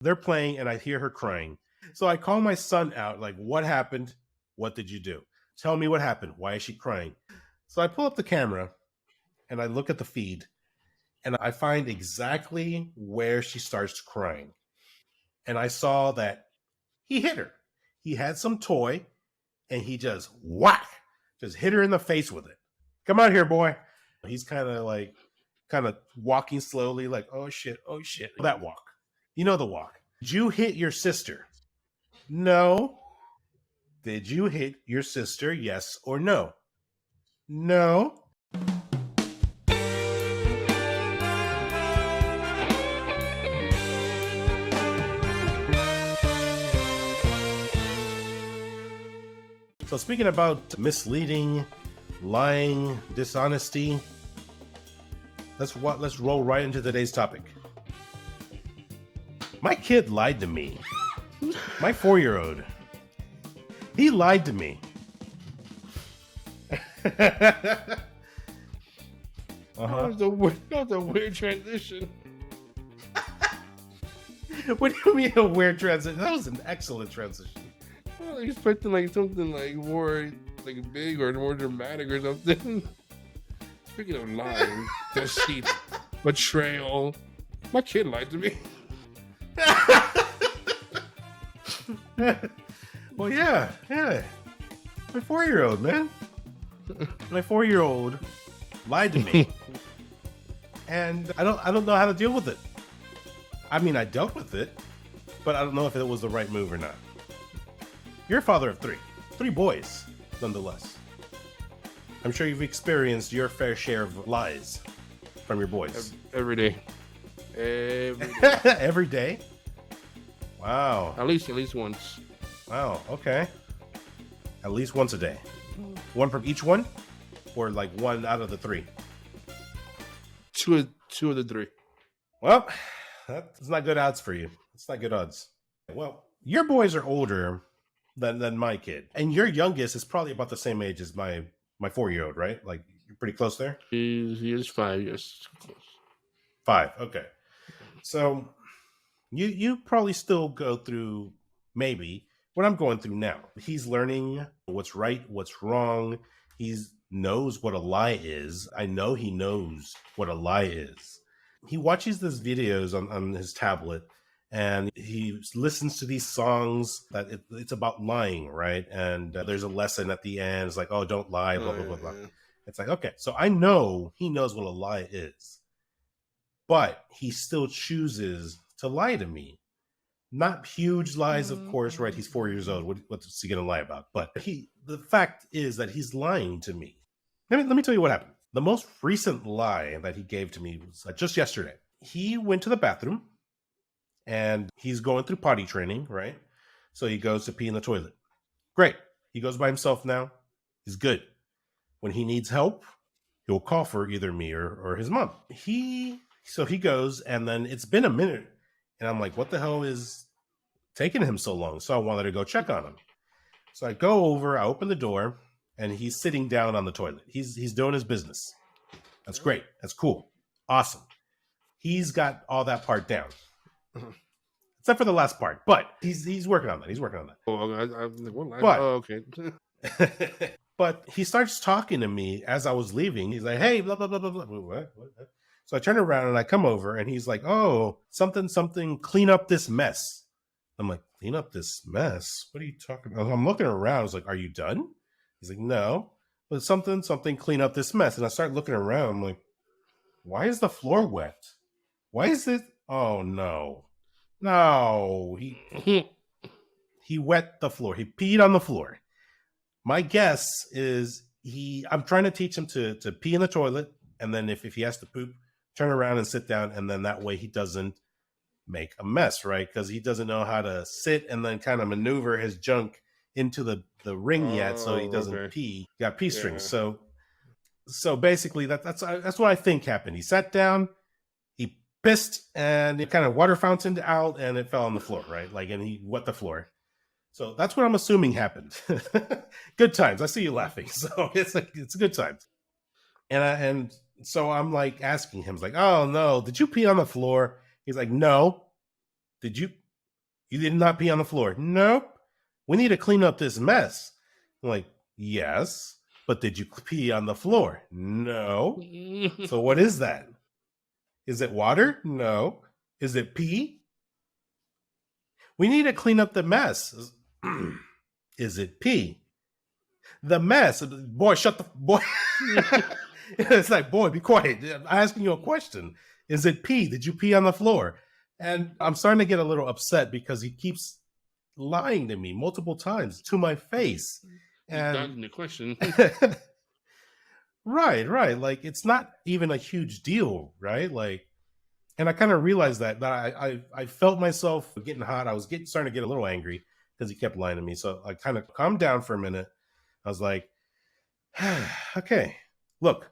They're playing and I hear her crying. So I call my son out, like, what happened? What did you do? Tell me what happened. Why is she crying? So I pull up the camera and I look at the feed and I find exactly where she starts crying. And I saw that he hit her. He had some toy and he just whack, just hit her in the face with it. Come out here, boy. He's kind of walking slowly, like, oh shit. That walk. You know the walk. Did you hit your sister? No. Did you hit your sister? Yes or no? No. So speaking about misleading, lying, dishonesty, let's roll right into today's topic. My kid lied to me. My 4-year-old. He lied to me. That was a weird transition. What do you mean a weird transition? That was an excellent transition. I was expecting like something like more like big or more dramatic or something. Speaking of lying, deceit, betrayal, my kid lied to me. Well, yeah. My 4-year-old, man. My 4-year-old lied to me. And I don't know how to deal with it. I mean, I dealt with it, but I don't know if it was the right move or not. You're a father of three boys, nonetheless. I'm sure you've experienced your fair share of lies from your boys. Every day. Every day? Wow. At least once. Wow, okay. At least once a day. One from each one? Or like one out of the 3? Two of the 3. Well, that's not good odds for you. It's not good odds. Well, your boys are older than my kid. And your youngest is probably about the same age as my 4-year-old, right? Like, you're pretty close there? He is 5, yes. Close. 5, okay. So, you probably still go through, maybe, what I'm going through now. He's learning what's right, what's wrong. He knows what a lie is. I know he knows what a lie is. He watches these videos on his tablet, and he listens to these songs that it's about lying, right? And there's a lesson at the end. It's like, oh, don't lie, blah, blah, blah, blah. It's like, okay, so I know he knows what a lie is, but he still chooses to lie to me. Not huge lies, of course, right? He's 4 years old. What's he going to lie about? But the fact is that he's lying to me. Let me tell you what happened. The most recent lie that he gave to me was just yesterday. He went to the bathroom and he's going through potty training, right? So he goes to pee in the toilet. Great. He goes by himself now. He's good. When he needs help, he'll call for either me or his mom. So he goes, and then it's been a minute. And I'm like, what the hell is taking him so long? So I wanted to go check on him. So I go over, I open the door, and he's sitting down on the toilet. He's doing his business. That's great. That's cool. Awesome. He's got all that part down. Except for the last part. But he's working on that. Oh, okay. But he starts talking to me as I was leaving. He's like, hey, blah, blah, blah, blah, blah. What? So I turn around and I come over and he's like, oh, something, clean up this mess. I'm like, clean up this mess? What are you talking about? I'm looking around. I was like, are you done? He's like, no, but something, clean up this mess. And I start looking around. I'm like, why is the floor wet? Why is it? Oh, no. He wet the floor. He peed on the floor. My guess is I'm trying to teach him to pee in the toilet. And then if he has to poop, turn around and sit down, and then that way he doesn't make a mess, right? Because he doesn't know how to sit and then kind of maneuver his junk into the ring yet, so he doesn't pee. He got pee strings. So basically that's what I think happened. He sat down, he pissed, and it kind of water fountained out, and it fell on the floor, right? Like, and he wet the floor. So that's what I'm assuming happened. Good times. I see you laughing. So it's a good time. And so I'm like asking him, like, oh no, did you pee on the floor? He's like, no. Did you You did not pee on the floor. Nope. We need to clean up this mess. I'm like, yes, but did you pee on the floor? No. So what is that? Is it water? No. Is it pee? We need to clean up the mess. Is it pee? The mess. Boy, shut the boy. It's like, boy, be quiet. I'm asking you a question. Is it pee? Did you pee on the floor? And I'm starting to get a little upset because he keeps lying to me multiple times to my face. And dodging the question. right. Like, it's not even a huge deal, right? Like, and I kind of realized that I felt myself getting hot. I was starting to get a little angry because he kept lying to me. So I kind of calmed down for a minute. I was like, okay, look,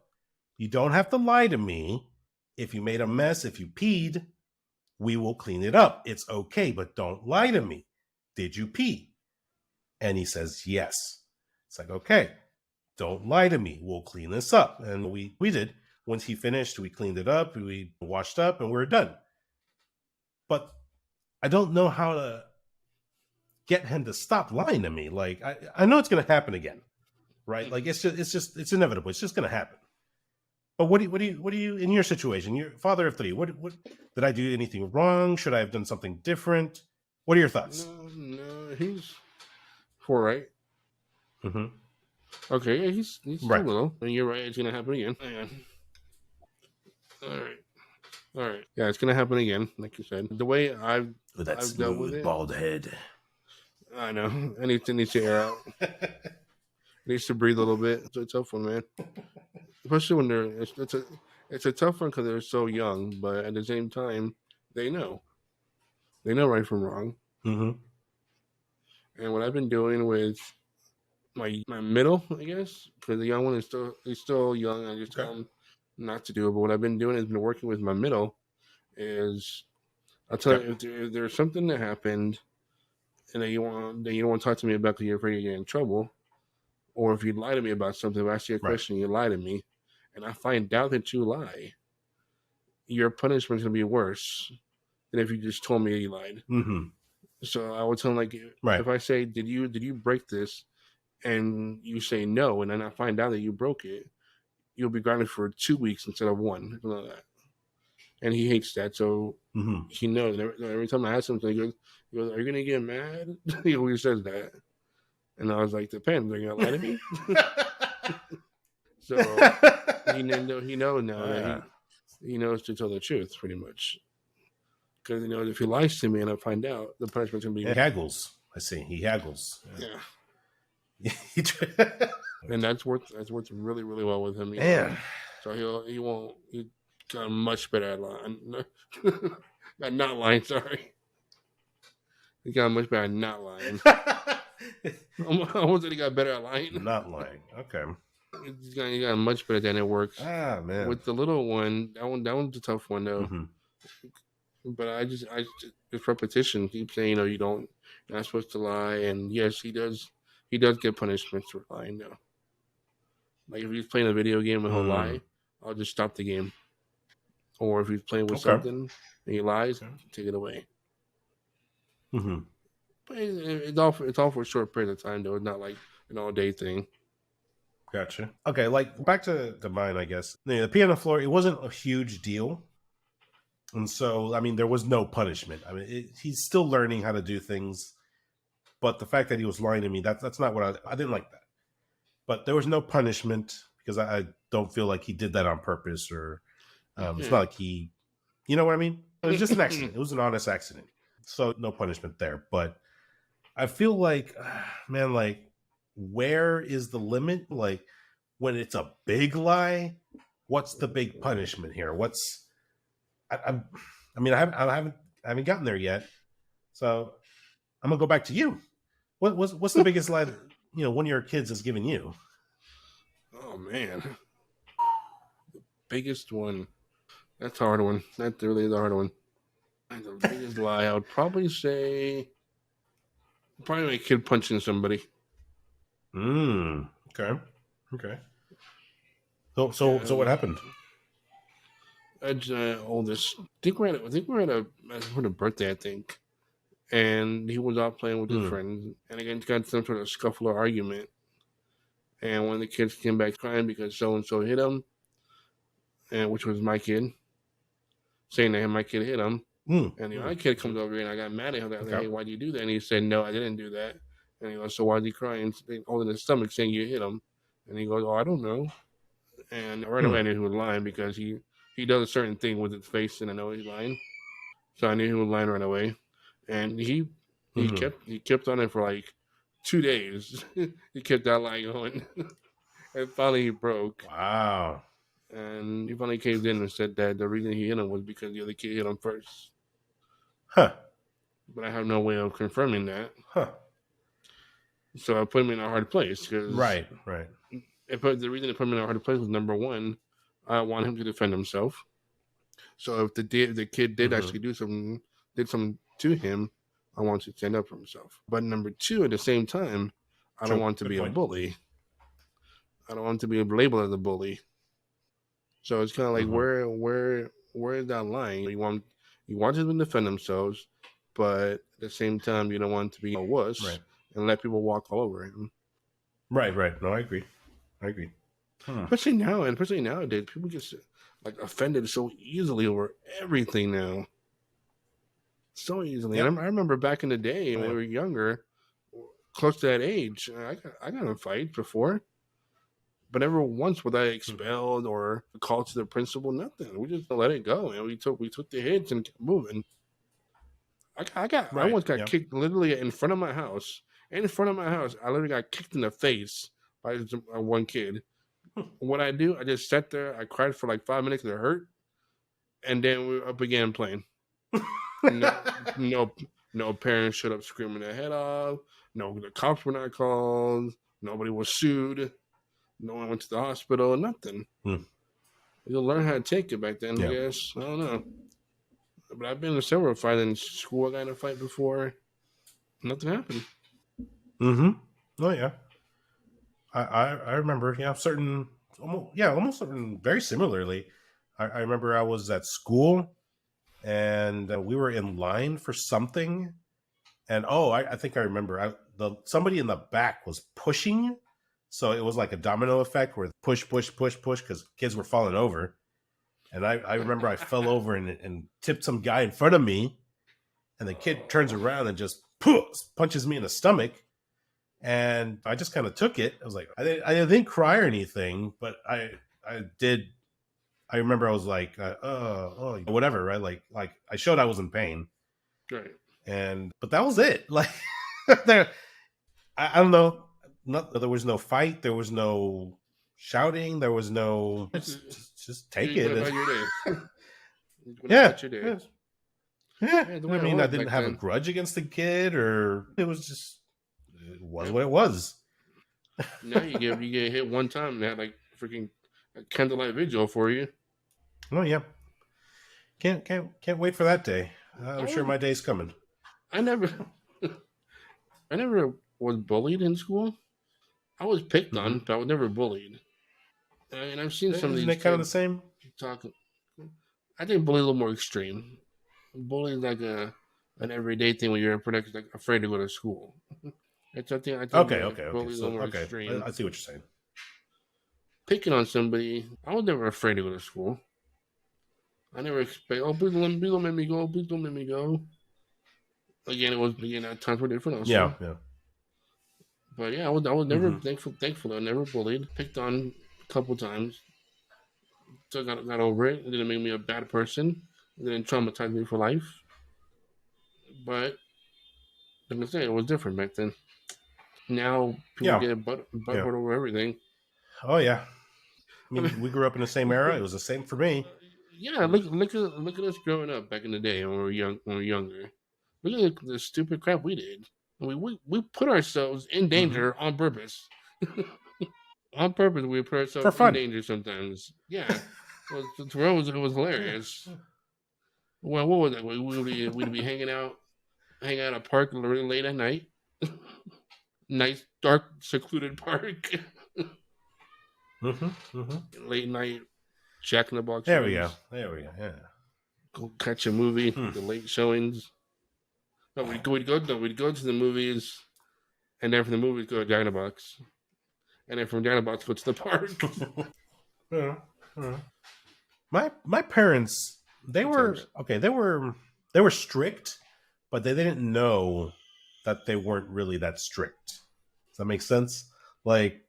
you don't have to lie to me. If you made a mess, if you peed, we will clean it up. It's okay, but don't lie to me. Did you pee? And he says, yes. It's like, okay, don't lie to me. We'll clean this up. And we did. Once he finished, we cleaned it up, we washed up, and we're done. But I don't know how to get him to stop lying to me. Like, I know it's going to happen again, right? Like, it's inevitable. It's just going to happen. But what do you in your situation? You're father of 3. What did I do anything wrong? Should I have done something different? What are your thoughts? No, he's 4, right? Mm-hmm. Okay, yeah, he's right. Still little. And you're right, it's gonna happen again. All right. Yeah, it's gonna happen again, like you said. The way I've dealt with it, bald head. I know. I need to air out. Needs to breathe a little bit. It's a tough one, man. Especially when it's a tough one because they're so young, but at the same time, they know right from wrong. Mm-hmm. And what I've been doing with my middle, I guess, because the young one is still young. I just tell him not to do it. But what I've been doing is been working with my middle. Is I'll tell you if there's something that happened, and that you don't want to talk to me about because you're afraid you get in trouble, or if you lie to me about something, if I ask you a question, you lie to me, and I find out that you lie, your punishment's gonna be worse than if you just told me you lied. Mm-hmm. So I would tell him, like, if I say, did you break this, and you say no, and then I find out that you broke it, you'll be grounded for 2 weeks instead of 1. You know that. And he hates that, so he knows. Every time I ask him, he goes, "Are you gonna get mad?" He always says that, and I was like, "Depends. Are you gonna lie to me?" So he knows now that he knows to tell the truth, pretty much. Because he knows if he lies to me and I find out, the punishment's gonna be. He haggles. I see. He haggles. Yeah. And that's worked really, really well with him. Yeah. So he got much better at lying. At not lying, sorry. He got much better at not lying. Almost said he got better at lying. Not lying. Okay. He got much better than it works. Ah, man. With the little one, that one's a tough one though. Mm-hmm. But I just repetition. Keep saying, you're not supposed to lie, and yes, he does get punishments for lying now. Like if he's playing a video game and he'll lie, I'll just stop the game. Or if he's playing with something and he lies, take it away. Mm-hmm. But it's all for a short period of time, though. It's not like an all-day thing. Gotcha. Okay, like back to mine, I guess. The pee on the floor, it wasn't a huge deal. And so, I mean, there was no punishment. I mean, he's still learning how to do things. But the fact that he was lying to me, that's not what I didn't like that. But there was no punishment because I don't feel like he did that on purpose or it's not like he, you know what I mean? It was just an accident. It was an honest accident. So no punishment there. But I feel like, man, like, where is the limit? Like, when it's a big lie, what's the big punishment here? I haven't gotten there yet. So I'm gonna go back to you. What's the biggest lie that, one of your kids has given you? Oh man, the biggest one. That's a hard one. That really is a hard one. The biggest lie, I would probably say, my kid punching somebody. Okay. So what happened? Ed's oldest. I think we're at a birthday. I think, and he was out playing with his friends, and again got some sort of scuffle or argument. And one of the kids came back crying because so and so hit him, and which was my kid, saying that my kid hit him. And the other kid comes over and I got mad at him. Like, hey, why did you do that? And he said, no, I didn't do that. And he goes, so why is he crying, holding his stomach, saying you hit him? And he goes, oh, I don't know. And right away I knew he was lying because he does a certain thing with his face, and I know he's lying. So I knew he was lying right away. And he kept on it for like 2 days. He kept that lie going. And finally he broke. Wow. And he finally caved in and said that the reason he hit him was because the other kid hit him first. Huh. But I have no way of confirming that. Huh. So I put him in a hard place. Cause right. The reason I put him in a hard place was, number one, I want him to defend himself. So if the kid did actually did something to him, I want to stand up for himself. But number two, at the same time, I don't want to be a bully. I don't want to be labeled as a bully. So it's kind of like where is that line? You want them to defend themselves, but at the same time, you don't want to be a wuss and let people walk all over him. Right. No, I agree. Especially nowadays, people get like offended so easily over everything now. So easily. Yep. I remember back in the day when we were younger, close to that age, I got in fights before. But never once was I expelled or called to the principal. Nothing. We just let it go, and we took the hits and kept moving. I once got kicked literally in front of my house. I literally got kicked in the face by one kid. What I do, I just sat there. I cried for like 5 minutes. It hurt, and then we up again playing. No parents showed up screaming their head off. No, the cops were not called. Nobody was sued. No one went to the hospital. Nothing. You'll learn how to take it back then, I guess. I don't know. But I've been in several fights in school. I got in a fight before. Nothing happened. Oh yeah. I remember. Almost certain. Very similarly, I remember I was at school, and we were in line for something, and I think I remember. Somebody in the back was pushing. So it was like a domino effect where push, because kids were falling over. And I remember I fell over and tipped some guy in front of me. And the kid turns around and just punches me in the stomach. And I just kind of took it. I was like, I didn't cry or anything, but I did. I remember I was like, whatever, right? Like I showed I was in pain. Right. But that was it. Like, I don't know. There was no fight. There was no shouting. There was no just take it. Yeah. I mean, I didn't have a grudge against the kid, or it was what it was. Now you get hit one time and they had like freaking a candlelight vigil for you. Oh yeah. Can't wait for that day. I'm sure my day's coming. I never was bullied in school. I was picked on, but I was never bullied. And I've seen some of these. Isn't it kind of the same? Talking. I think bullying is a little more extreme. Bullying is like an everyday thing when you're like afraid to go to school. I think okay. Bullying is a little more extreme. I see what you're saying. Picking on somebody, I was never afraid to go to school. I never expect, please don't let me go. Please don't let me go. Again, times were different also. Yeah. But yeah, I was never thankful. I was never bullied. Picked on a couple times. So I got over it. It didn't make me a bad person. It didn't traumatize me for life. But like I say, it was different back then. Now people get butthurt over everything. Oh yeah. I mean, we grew up in the same era. It was the same for me. Yeah, look at us growing up back in the day when we were younger. Look at the stupid crap we did. We put ourselves in danger on purpose. On purpose, we put ourselves in danger sometimes. Yeah, it was hilarious. Well, what was that? We'd be hanging out at a park really late at night. Nice, dark, secluded park. Late night, Jack in the Box. There we go. Yeah. Go catch a movie. The late showings. No, we'd go to the movies, and then from the movies go to Dinobox, and then from Dinobox go to the park. Yeah, yeah. My parents, they were Sometimes. okay. They were strict, but they didn't know that they weren't really that strict. Does that make sense? Like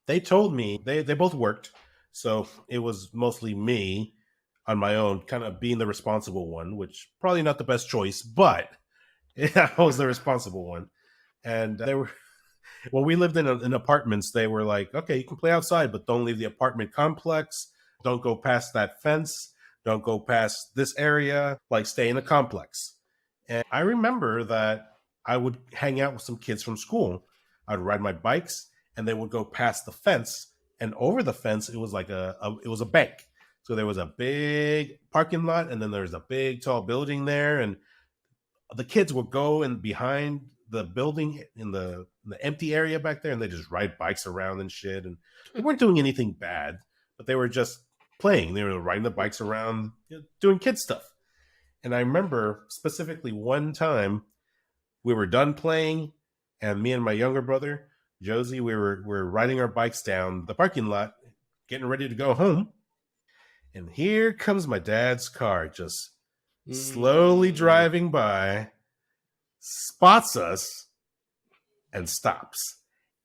they told me they both worked, so it was mostly me on my own, kind of being the responsible one, which probably not the best choice, but I was the responsible one. And they were when we lived in apartments, they were like, okay, you can play outside, but don't leave the apartment complex. Don't go past that fence. Don't go past this area. Like, stay in the complex. And I remember that I would hang out with some kids from school. I'd ride my bikes, and they would go past the fence. And over the fence, it was like it was a bank. So there was a big parking lot, and then there was a big tall building there, and the kids would go in behind the building in the empty area back there, and they just ride bikes around and shit. And they weren't doing anything bad, but they were just playing. They were riding the bikes around, doing kid stuff. And I remember specifically one time we were done playing, and me and my younger brother Josie, we were riding our bikes down the parking lot, getting ready to go home. And here comes my dad's car, just slowly driving by, spots us, and stops.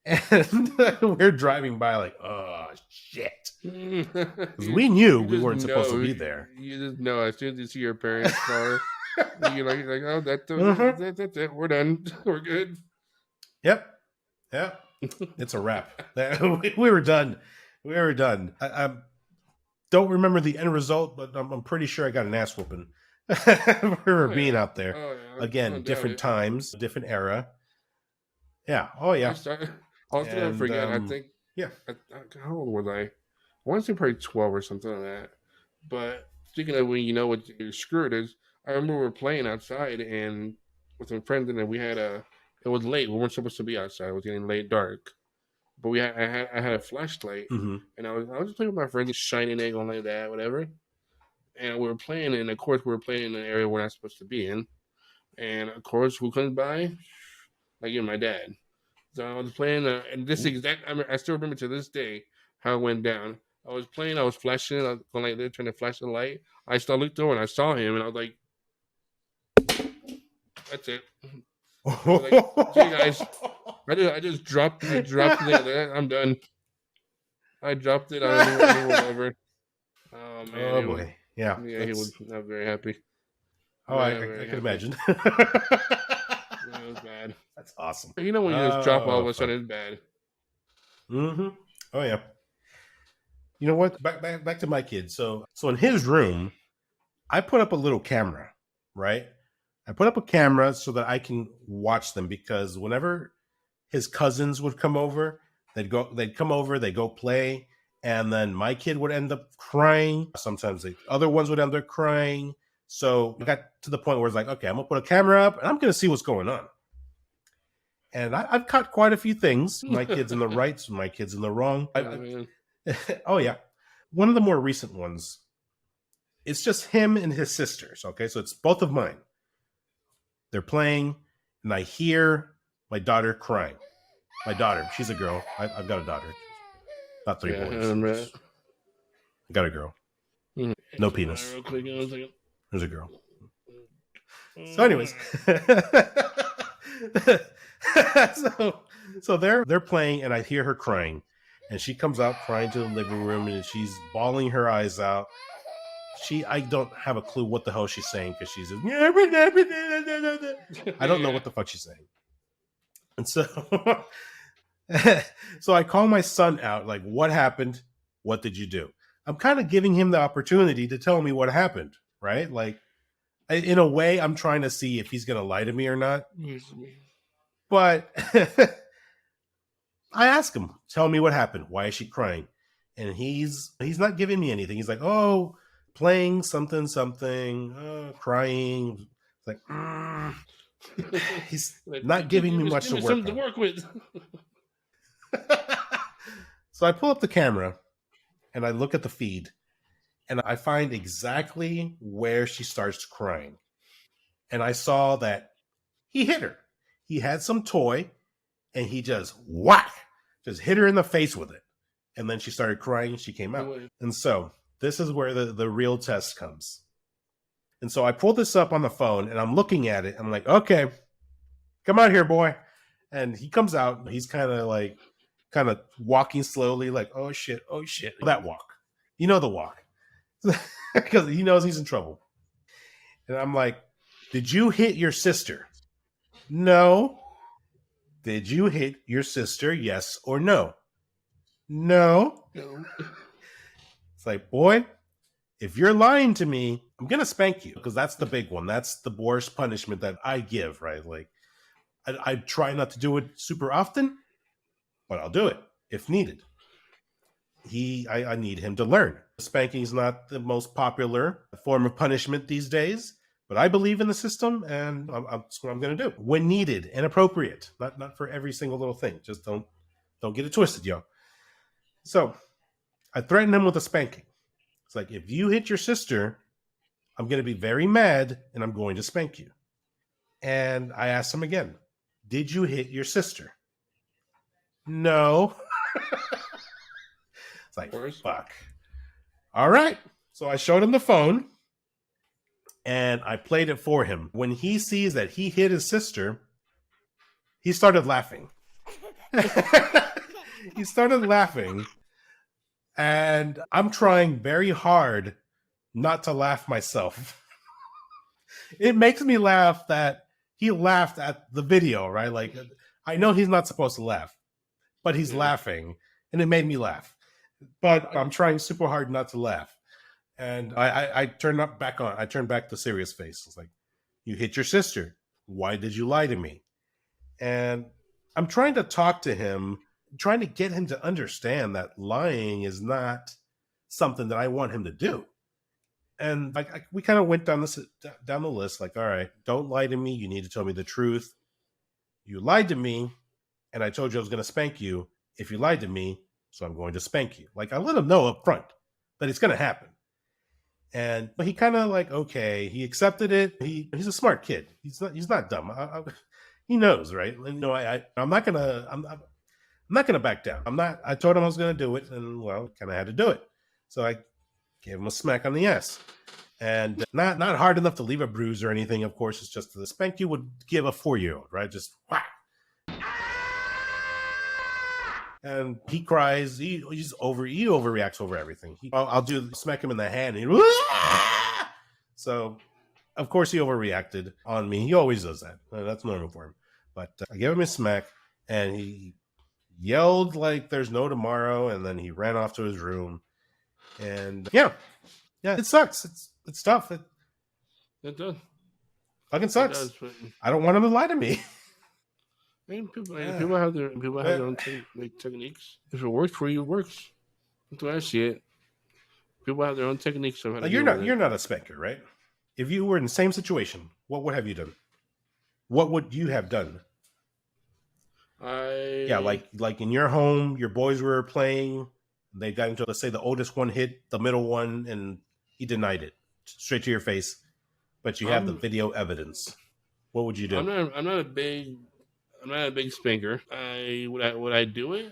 And we're driving by like, oh, shit. Because we knew we weren't supposed to be there. You just know as soon as you see your parents' car, you're like, oh, that's it. We're done. We're good. Yep. It's a wrap. We were done. We were done. I don't remember the end result, but I'm pretty sure I got an ass whooping for being out there. Yeah. Again, different times, different era. Yeah. Oh, yeah. I'll never forget. I think. Yeah. How old was I? I want to say probably 12 or something like that. But speaking of when you know what your skirt is, I remember we were playing outside and with some friends, and then we had it was late. We weren't supposed to be outside. It was getting late, dark. But I had a flashlight, and I was just playing with my friends, just shining it, going like that, whatever. And we were playing, and of course we were playing in an area we're not supposed to be in. And of course, who comes by? Like my dad. So I was playing, and this exact, I still remember to this day how it went down. I was playing, I was flashing, I was going like this, trying to flash the light. I looked over and I saw him, and I was like, "That's it." I was like, "Gee, guys, I just dropped it. I'm done." I dropped it. I went over. Oh man! Oh boy! Yeah, he was not very happy. Oh, I can imagine. It was bad. That's awesome. You know when you just drop all of a sudden, it's bad. Oh yeah. You know what? Back to my kid. So in his room, I put up a little camera, right? I put up a camera so that I can watch them, because whenever his cousins would come over, they'd come over, they'd go play, and then my kid would end up crying. Sometimes the other ones would end up crying. So I got to the point where it's like, okay, I'm gonna put a camera up and I'm gonna see what's going on. And I've caught quite a few things. My kid's in the right, my kid's in the wrong. Oh yeah. One of the more recent ones, it's just him and his sisters. Okay, so it's both of mine. They're playing, and I hear my daughter crying. My daughter, she's a girl. I've got a daughter. Not three boys. I got a girl. No penis. There's a girl. So anyways. so they're playing, and I hear her crying. And she comes out crying to the living room, and she's bawling her eyes out. I don't have a clue what the hell she's saying, because she's just, I don't know what the fuck she's saying. And so so I call my son out, like, what happened? What did you do? I'm kind of giving him the opportunity to tell me what happened, right? Like, in a way, I'm trying to see if he's going to lie to me or not. But I ask him, tell me what happened. Why is she crying? And he's not giving me anything. He's like, oh, playing something, crying. It's like, he's not giving me much to work on. To work with. So I pull up the camera and I look at the feed, and I find exactly where she starts crying. And I saw that He hit her. He had some toy, and he just whack, just hit her in the face with it. And then she started crying. She came out. And so this is where the real test comes. And so I pulled this up on the phone, and I'm looking at it. I'm like, okay, come out here, boy. And he comes out. He's kind of walking slowly, like, oh shit. That walk. You know the walk. Because he knows he's in trouble. And I'm like, did you hit your sister? No. Did you hit your sister? Yes or no? No. It's like, boy, if you're lying to me, I'm going to spank you, because that's the big one. That's the worst punishment that I give, right? Like, I try not to do it super often, but I'll do it if needed. I need him to learn. Spanking is not the most popular form of punishment these days, but I believe in the system, and that's what I'm going to do when needed and appropriate. Not for every single little thing. Just don't get it twisted, yo. So I threatened him with a spanking. It's like, if you hit your sister, I'm going to be very mad, and I'm going to spank you. And I asked him again, did you hit your sister? No. It's like, fuck. All right. So I showed him the phone, and I played it for him. When he sees that he hit his sister, he started laughing. He started laughing, and I'm trying very hard not to laugh myself. It makes me laugh that he laughed at the video, right? Like, I know he's not supposed to laugh, but he's laughing, and it made me laugh. But I'm trying super hard not to laugh. And I turned back on. I turned back the serious face. It's like, you hit your sister. Why did you lie to me? And I'm trying to talk to him, trying to get him to understand that lying is not something that I want him to do. And we kind of went down the list, like, all right, don't lie to me. You need to tell me the truth. You lied to me, and I told you I was going to spank you if you lied to me, so I'm going to spank you. Like, I let him know up front that it's going to happen. And he kind of like, okay, he accepted it. He's a smart kid. He's not dumb. He knows, right? And, I'm not gonna back down. I told him I was gonna do it, and well, kind of had to do it. So I gave him a smack on the ass, and not hard enough to leave a bruise or anything. Of course, it's just the spank you would give a 4-year-old, right? Just whack. And he cries. He overreacts over everything. I'll smack him in the hand. And so, of course, he overreacted on me. He always does that. That's normal for him. But I gave him a smack, and he yelled like there's no tomorrow, and then he ran off to his room. And yeah, it sucks. It's tough. It does. Fucking sucks. It does, I don't want him to lie to me. I mean, people have their own techniques. If it works for you, it works. That's the way I see it. People have their own techniques. Of how to you're not a spanker, right? If you were in the same situation, what would have you done? What would you have done? Like in your home, your boys were playing. They got into, let's say, the oldest one hit the middle one, and he denied it straight to your face. But you have the video evidence. What would you do? I'm not a big spanker. Would I do it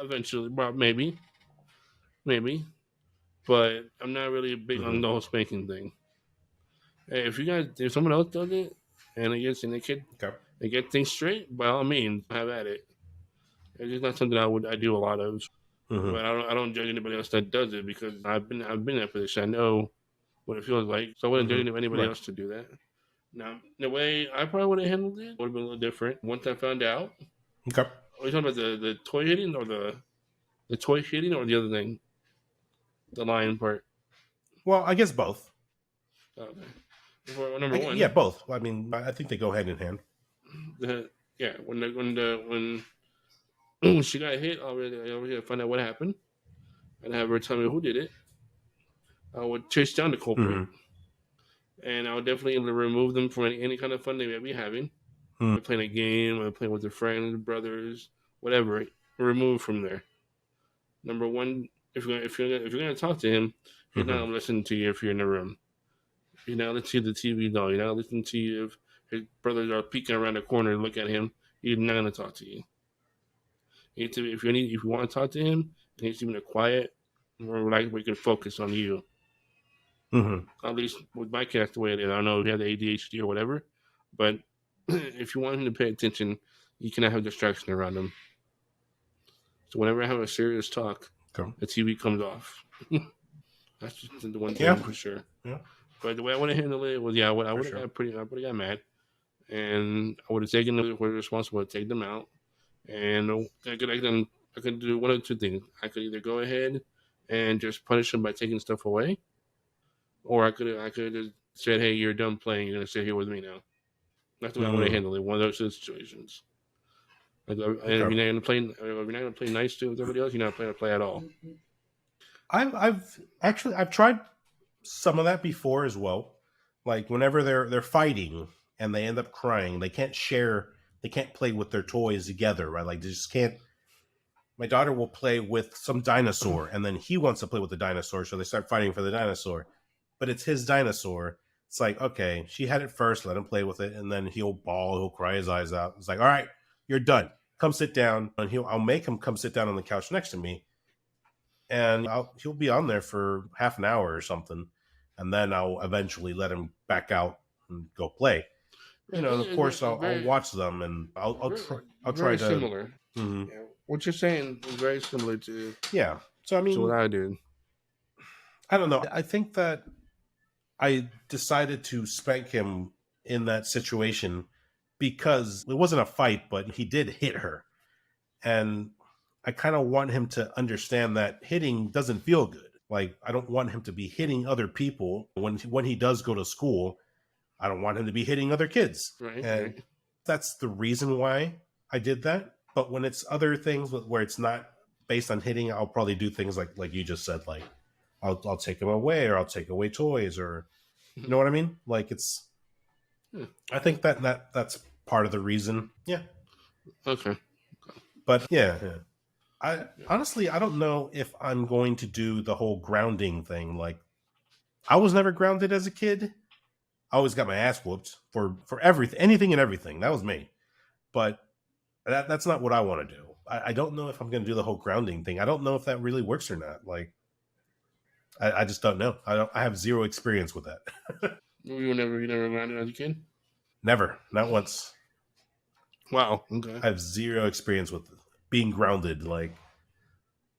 eventually? Well, maybe, but I'm not really big on the whole spanking thing. Hey, if someone else does it and they get things straight, by all means, have at it. It's just not something I do a lot of. Mm-hmm. But I don't judge anybody else that does it, because I've been in that position. I know what it feels like, so I wouldn't judge anybody else to do that. Now, the way I probably would have handled it would have been a little different once I found out. Okay. Are you talking about the toy hitting, or the toy hitting, or the other thing? The lying part? Well, I guess both. Okay. For number one. Yeah, both. I mean, I think they go hand in hand. When she got hit, I already find out what happened, and have her tell me who did it. I would chase down the culprit. Mm-hmm. And I would definitely remove them from any kind of fun they may be having. They're playing a game, or playing with their friends, brothers, whatever. Remove from there. Number one, if you're gonna talk to him, he's not gonna listen to you if you're in the room. You're not listening to the TV, no. You're not listening to you his brothers are peeking around the corner and look at him, he's not gonna talk to you. If you want to talk to him, it needs to be in a quiet, where like we can focus on you. Mm-hmm. At least with my cat, the way it is. I don't know if you have the ADHD or whatever, but if you want him to pay attention, you cannot have distraction around him. So whenever I have a serious talk, Okay. the TV comes off. That's just the one Yeah. thing for sure. Yeah. But the way I would have handled it was, I would have Sure. got mad, and I would have taken them. Was responsible to take them out, and I could do one of two things. I could either go ahead and just punish them by taking stuff away, or I could have just said, "Hey, you're done playing. You're gonna sit here with me now." That's the way I would have handled it. One of those situations. Like, and if you're Okay. not gonna play nice to with everybody else, you're not playing to play at all. I've tried some of that before as well. Like whenever they're fighting and they end up crying, they can't share, they can't play with their toys together, right? Like they just can't. My daughter will play with some dinosaur, and then he wants to play with the dinosaur, so they start fighting for the dinosaur. But it's his dinosaur. It's like, okay, she had it first, let him play with it, and then he'll bawl, he'll cry his eyes out. It's like, all right, you're done. Come sit down, and I'll make him come sit down on the couch next to me, and he'll be on there for half an hour or something, and then I'll eventually let him back out and go play. You know, and of course, I'll watch them, and I'll try very to. similar. Mhm. Yeah. What you're saying is very similar to Yeah. So I mean, what I did. I don't know. I think that I decided to spank him in that situation because it wasn't a fight, but he did hit her. And I kind of want him to understand that hitting doesn't feel good. Like I don't want him to be hitting other people when he does go to school. I don't want him to be hitting other kids. Right. And Right. that's the reason why I did that. But when it's other things where it's not based on hitting, I'll probably do things like you just said, like I'll take him away, or I'll take away toys, or you know what I mean? Like it's. Yeah. I think that's part of the reason. Yeah. Okay. But yeah. I honestly I don't know if I'm going to do the whole grounding thing. Like I was never grounded as a kid. I always got my ass whooped for everything, anything and everything. That was me. But that's not what I want to do. I don't know if I'm going to do the whole grounding thing. I don't know if that really works or not. Like I just don't know. I have zero experience with that. You never grounded as a kid? Never, not once. Wow. Okay. I have zero experience with being grounded. Like,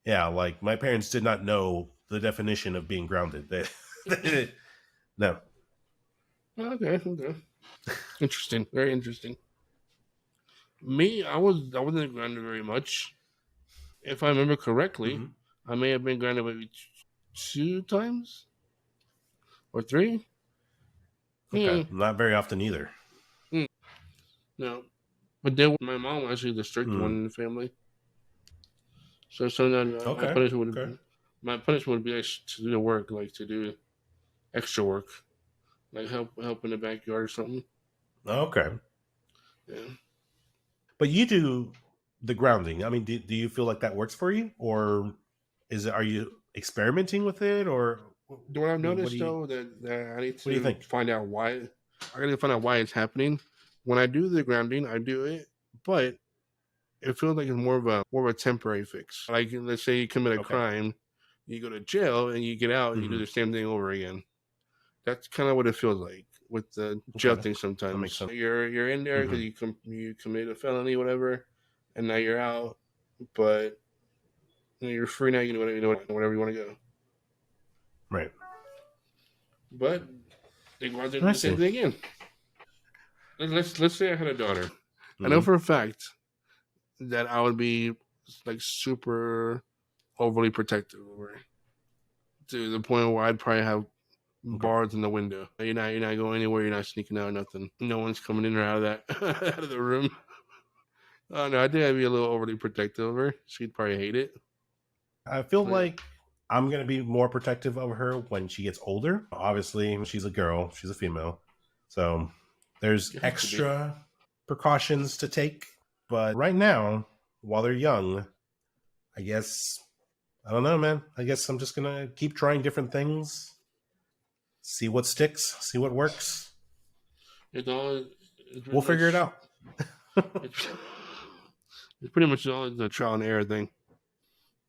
yeah, like my parents did not know the definition of being grounded. No. Okay. Okay. Interesting. Very interesting. Me, I wasn't grounded very much. If I remember correctly, Mm-hmm. I may have been grounded maybe two times or three. Okay, Hmm. not very often either. No, but then my mom was actually the strict one in the family. So sometimes Okay. Okay. my punishment would be like to do the work, like to do extra work, like help in the backyard or something. Okay. Yeah. But you do the grounding. I mean, do you feel like that works for you, or are you experimenting with it, or Do what I've I mean, what do noticed you though that I need what do you to think? find out why. I gotta find out why it's happening. When I do the grounding, I do it, but it feels like it's more of a temporary fix. Like let's say you commit a Okay. crime, you go to jail and you get out and you do Mm-hmm. the same thing over again. That's kind of what it feels like with the jail Okay, thing. that makes Sometimes sense. you're in there because Mm-hmm. you committed a felony, whatever, and now you're out, but you're free now. You know whatever you want to go. Right. But they go out there and I do the same see. thing again. Let's say I had a daughter. I know Mm-hmm. for a fact that I would be like super overly protective of her to the point where I'd probably have Okay. bars in the window. You're not going anywhere. You're not sneaking out. Nothing. No one's coming in or out of that out of the room. Oh no, I think I'd be a little overly protective of her. She'd probably hate it. I feel Yeah. like I'm gonna be more protective of her when she gets older. Obviously, she's a girl. She's a female, so there's You have to be. extra precautions to take. But right now, while they're young, I guess I don't know, man. I guess I'm just gonna keep trying different things, see what sticks, see what works. It's all We'll figure it out. It's pretty much all the trial and error thing.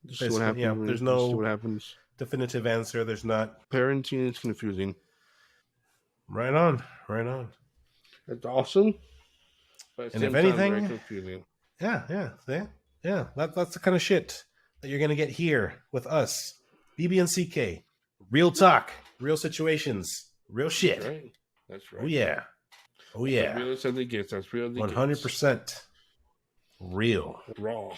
Just see what happens. Yeah, there's see no what happens. definitive answer. There's not. Parenting is confusing. Right on. Right on. It's awesome. But And if anything, yeah. That's the kind of shit that you're gonna get here with us, BB and CK. Real talk, real situations, real shit. That's right. That's right. Oh yeah. Oh yeah. Real as it gets. That's real. 100% real. Raw.